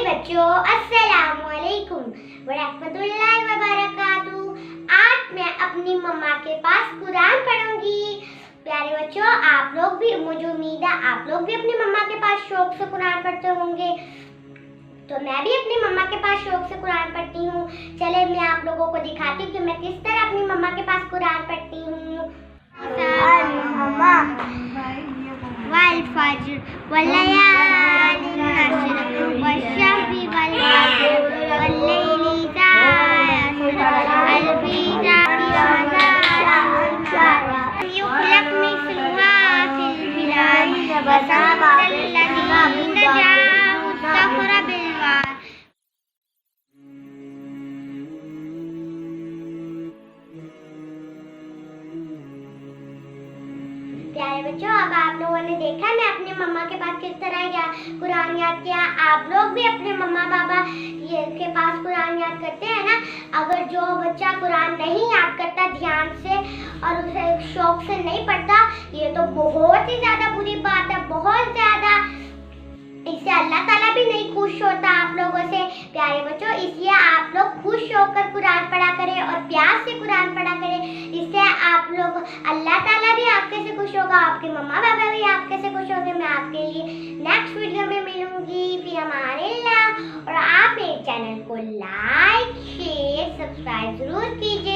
बच्चों अस्सलाम वालेकुम वरहमतुल्लाहि वबरकातुहू। आज मैं अपनी मम्मा के पास कुरान पढ़ूंगी। प्यारे बच्चों, आप लोग भी, मुझे उम्मीद है आप लोग भी अपनी मम्मा के पास शौक से कुरान पढ़ते होंगे। तो मैं भी अपनी मम्मा के पास शौक से कुरान पढ़ती हूँ। चले मैं आप लोगों को दिखाती हूँ कि मैं किस तरह अपनी मम्मा के पास कुरान पढ़ती हूँ। वल फज्र वल्लयालिन अश्र वश्शफ़ी वल क़मर वल्लैलि इज़ा यसर हल फ़ी ज़ालिका बलागुन युख़लक़ मिस्लुहा फ़िल बिलाद वसब्बिहुल्लज़ीना जाअू ज़फ़र बिलवाद। प्यारे बच्चों, अब आप लोगों ने देखा मैं अपनी मम्मा के पास किस तरह कुरान याद किया। आप लोग भी अपने मम्मा पापा के पास कुरान याद करते हैं ना। अगर जो बच्चा कुरान नहीं याद करता ध्यान से और उसे शौक से नहीं पढ़ता, ये तो बहुत ही ज्यादा बुरी बात है, बहुत ज्यादा। इससे अल्लाह ताला भी नहीं खुश होता आप लोगों से। प्यारे बच्चों, इसलिए आप लोग खुश होकर कुरान पढ़ा करें और प्यार से कुरान पढ़ा करें। इससे आप लोग, अल्लाह ताला भी आपके से खुश होगा, आपके मम्मा पापा भी आपके से खुश होंगे। मैं आपके लिए नेक्स्ट वीडियो में मिलूंगी। फिर हमारे और आप मेरे चैनल को लाइक शेयर सब्सक्राइब जरूर कीजिए।